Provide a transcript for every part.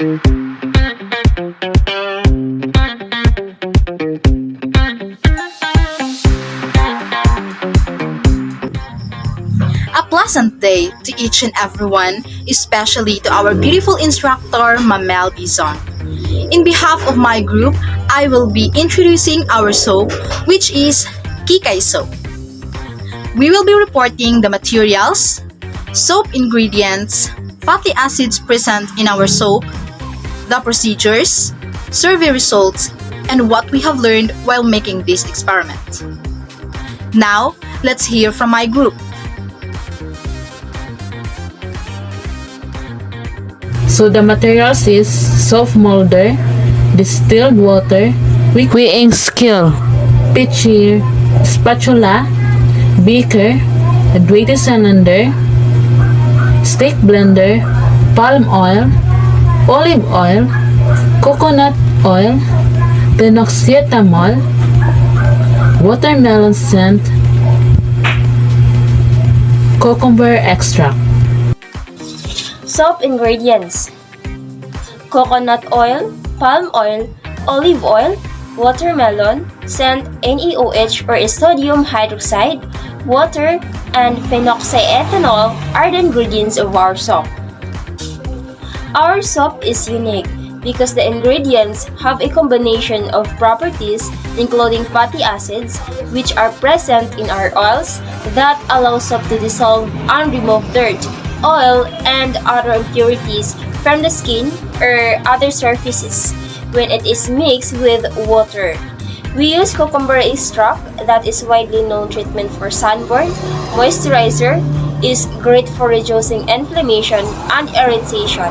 A pleasant day to each and everyone, especially to our beautiful instructor, Mamel Bison. In behalf of my group, I will be introducing our soap, which is Kikay soap. We will be reporting the materials, soap ingredients, fatty acids present in our soap, the procedures, survey results, and what we have learned while making this experiment. Now, let's hear from my group. So the materials is soap molder, distilled water, weighing scale, pitcher, spatula, beaker, a weighted cylinder, stick blender, palm oil, olive oil, coconut oil, phenoxyethanol, watermelon scent, cucumber extract. Soap ingredients: coconut oil, palm oil, olive oil, watermelon, scent, NaOH or sodium hydroxide, water, and phenoxyethanol are the ingredients of our soap. Our soap is unique because the ingredients have a combination of properties including fatty acids which are present in our oils that allow soap to dissolve and remove dirt, oil, and other impurities from the skin or other surfaces when it is mixed with water. We use cucumber extract that is widely known treatment for sunburn. Moisturizer is great for reducing inflammation and irritation.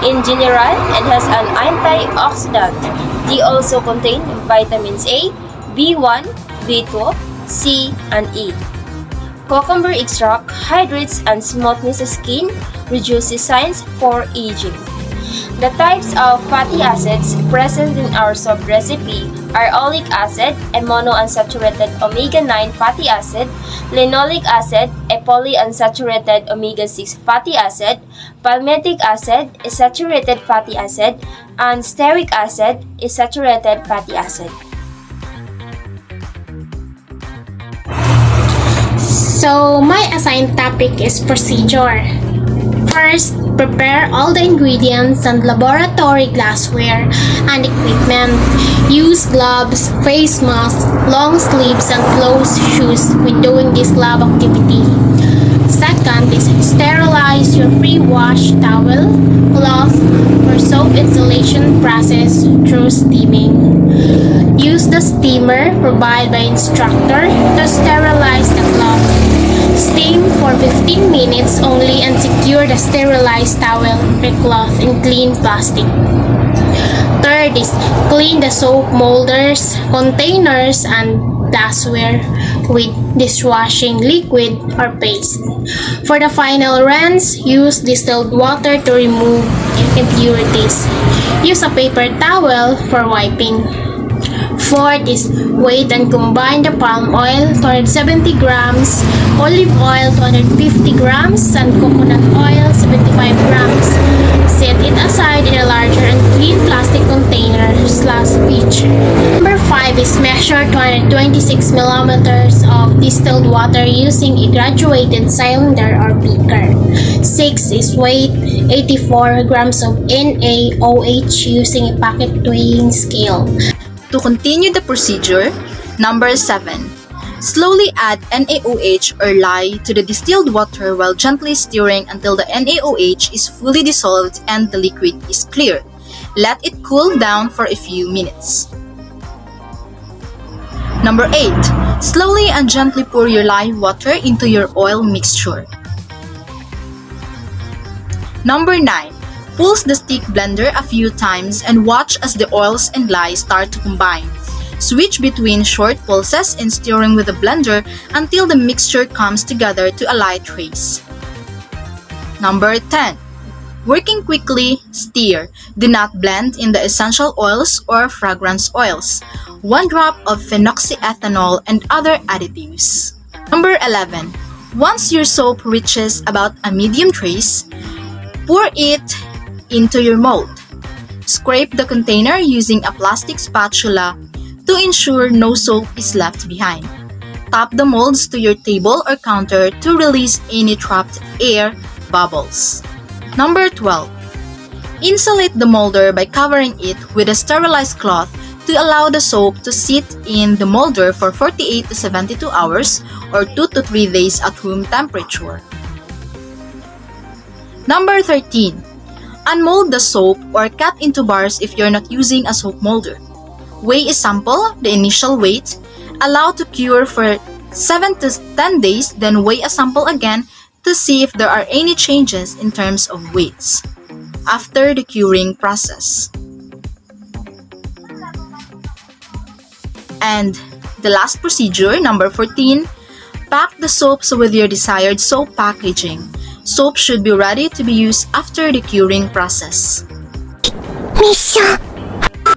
In general, it has an antioxidant. They also contain vitamins A, B1, B2, C, and E. Cucumber extract hydrates and smoothens the skin, reduces signs for aging. The types of fatty acids present in our soap recipe are oleic acid, a monounsaturated omega-9 fatty acid, linoleic acid, a polyunsaturated omega-6 fatty acid, palmitic acid, a saturated fatty acid, and stearic acid, a saturated fatty acid. So, my assigned topic is procedure. First, prepare all the ingredients and laboratory glassware and equipment. Use gloves, face masks, long sleeves, and closed shoes when doing this lab activity. Second is sterilize your pre-wash towel, cloth, or soap installation process through steaming. Use the steamer provided by instructor to sterilize the cloth. Steam for 15 minutes only and secure the sterilized towel or cloth in clean plastic. Third is clean the soap molders, containers, and glassware with dishwashing liquid or paste. For the final rinse, use distilled water to remove impurities. Use a paper towel for wiping. Fourth is weight and combine the palm oil 270 grams, olive oil 250 grams, and coconut oil 75 grams. Set it aside in a larger and clean plastic container/pitcher. Number 5 is measure 226 millimeters of distilled water using a graduated cylinder or beaker. 6 is weight 84 grams of NaOH using a pocket weighing scale. To continue the procedure, number 7. Slowly add NaOH or lye to the distilled water while gently stirring until the NaOH is fully dissolved and the liquid is clear. Let it cool down for a few minutes. Number 8. Slowly and gently pour your lye water into your oil mixture. Number 9. Pulse the stick blender a few times and watch as the oils and lye start to combine. Switch between short pulses and stirring with the blender until the mixture comes together to a light trace. Number 10. Working quickly, stir. Do not blend in the essential oils or fragrance oils. 1 drop of phenoxyethanol and other additives. Number 11. Once your soap reaches about a medium trace, pour it into your mold. Scrape the container using a plastic spatula to ensure no soap is left behind. Tap the molds to your table or counter to release any trapped air bubbles. Number 12. Insulate the molder by covering it with a sterilized cloth to allow the soap to sit in the molder for 48 to 72 hours or 2 to 3 days at room temperature. Number 13. Unmold the soap or cut into bars if you're not using a soap molder. Weigh a sample, the initial weight, allow to cure for 7 to 10 days, then weigh a sample again to see if there are any changes in terms of weights after the curing process. And the last procedure, number 14, pack the soaps with your desired soap packaging. Soap should be ready to be used after the curing process. Mission.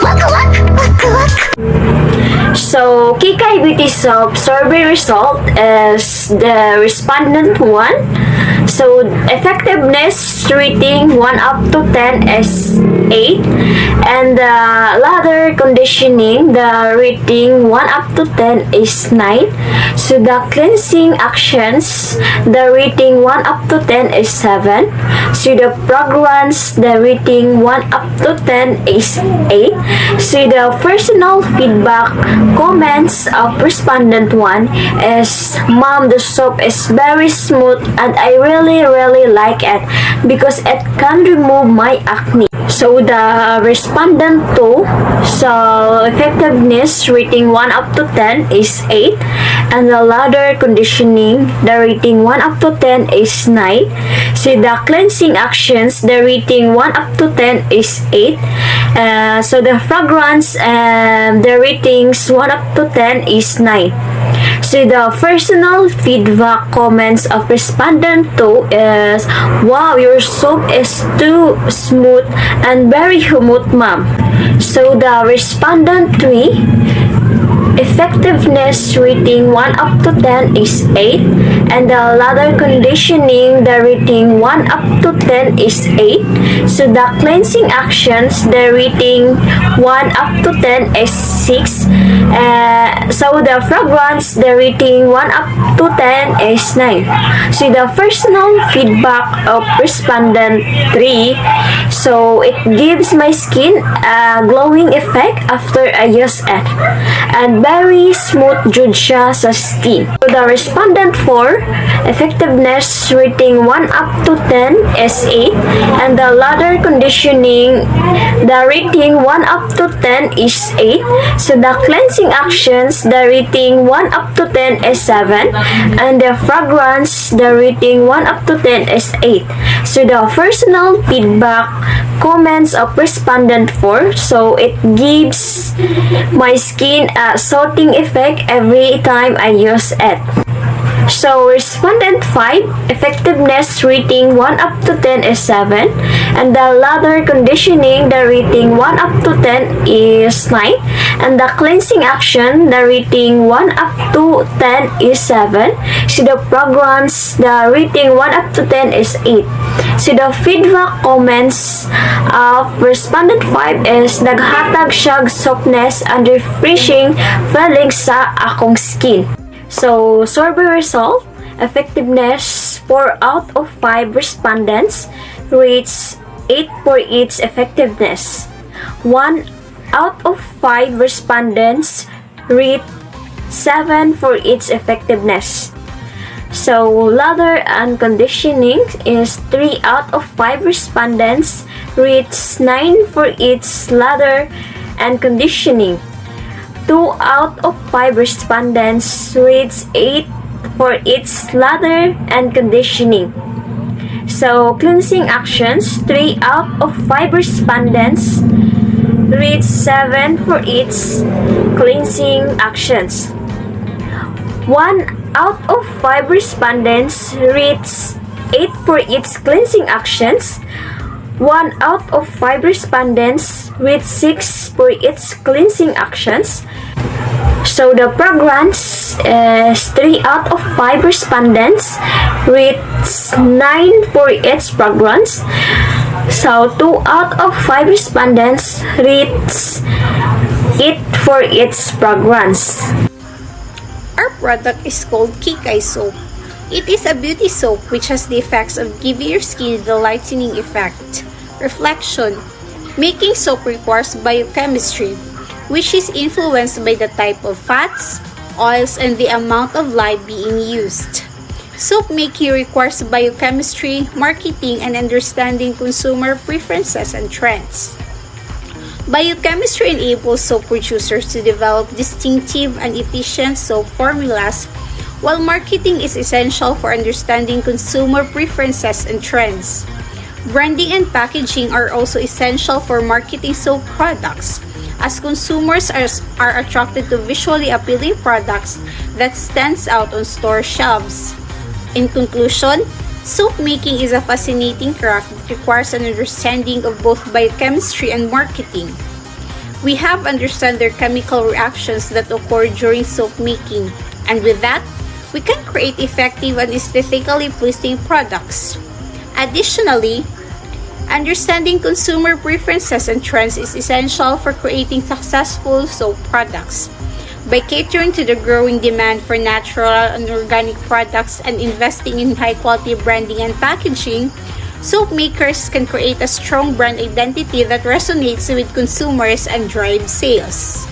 Wak wak wak wak. So, Kikay Beauty Soap survey result is the respondent 1. So, effectiveness rating 1 up to 10 is 8. And the lather conditioning, the rating 1 up to 10 is 9. So, the cleansing actions, the rating 1 up to 10 is 7. So, the fragrance, the rating 1 up to 10 is 8. So, the personal feedback comments of respondent 1 is, Mom, the soap is very smooth and I really like it because it can remove my acne. So the respondent 2, so effectiveness rating 1 up to 10 is 8, and the lather conditioning, the rating 1 up to 10 is 9. So the cleansing actions, the rating 1 up to 10 is 8. So the fragrance, the ratings 1 up to 10 is 9. So the personal feedback comments of respondent 2 is, wow, your soap is too smooth and very smooth, ma'am. So the respondent 3, effectiveness rating 1 up to 10 is 8, and the lather conditioning, the rating 1 up to 10 is 8. So the cleansing actions, the rating 1 up to 10 is 6. So the fragrance, the rating 1 up to 10 is 9. So the personal feedback of respondent 3, so it gives my skin a glowing effect after I use it, and very smooth jud siya sa skin. So the respondent 4, effectiveness rating 1 up to 10 is 8, and the lather conditioning, the rating 1 up to 10 is 8. So the cleansing actions, the rating 1 up to 10 is 7, and the fragrance, the rating 1 up to 10 is 8. So the personal feedback comments of respondent 4, so it gives my skin a soothing effect every time I use it. So respondent 5, effectiveness rating 1 up to 10 is 7, and the lather conditioning, the rating 1 up to 10 is 9, and the cleansing action, the rating 1 up to 10 is 7. So the fragrance, the rating 1 up to 10 is 8. So the feedback comments of respondent 5 is, naghatag siyag softness and refreshing feeling sa akong skin. So, survey result, effectiveness 4 out of 5 respondents rates 8 for its effectiveness. 1 out of 5 respondents rate 7 for its effectiveness. So, lather and conditioning is 3 out of 5 respondents rates 9 for its lather and conditioning. 2 out of 5 respondents rates 8 for its lather and conditioning. So, cleansing actions, 3 out of 5 respondents rates 7 for its cleansing actions. 1 out of 5 respondents rates 8 for its cleansing actions. 1 out of 5 respondents rates 6 for its cleansing actions. So the fragrance is 3 out of 5 respondents rates 9 for its fragrance. So 2 out of 5 respondents rates it for its fragrance. Our product is called Kikai soap. It is a beauty soap which has the effects of giving your skin the lightening effect. Reflection. Making soap requires biochemistry, which is influenced by the type of fats, oils, and the amount of lye being used. Soap making requires biochemistry, marketing, and understanding consumer preferences and trends. Biochemistry enables soap producers to develop distinctive and efficient soap formulas, while marketing is essential for understanding consumer preferences and trends. Branding and packaging are also essential for marketing soap products, as consumers are attracted to visually appealing products that stands out on store shelves. In conclusion, soap making is a fascinating craft that requires an understanding of both biochemistry and marketing. We have understand their chemical reactions that occur during soap making, and with that, we can create effective and aesthetically pleasing products. Additionally, understanding consumer preferences and trends is essential for creating successful soap products. By catering to the growing demand for natural and organic products and investing in high-quality branding and packaging, soap makers can create a strong brand identity that resonates with consumers and drives sales.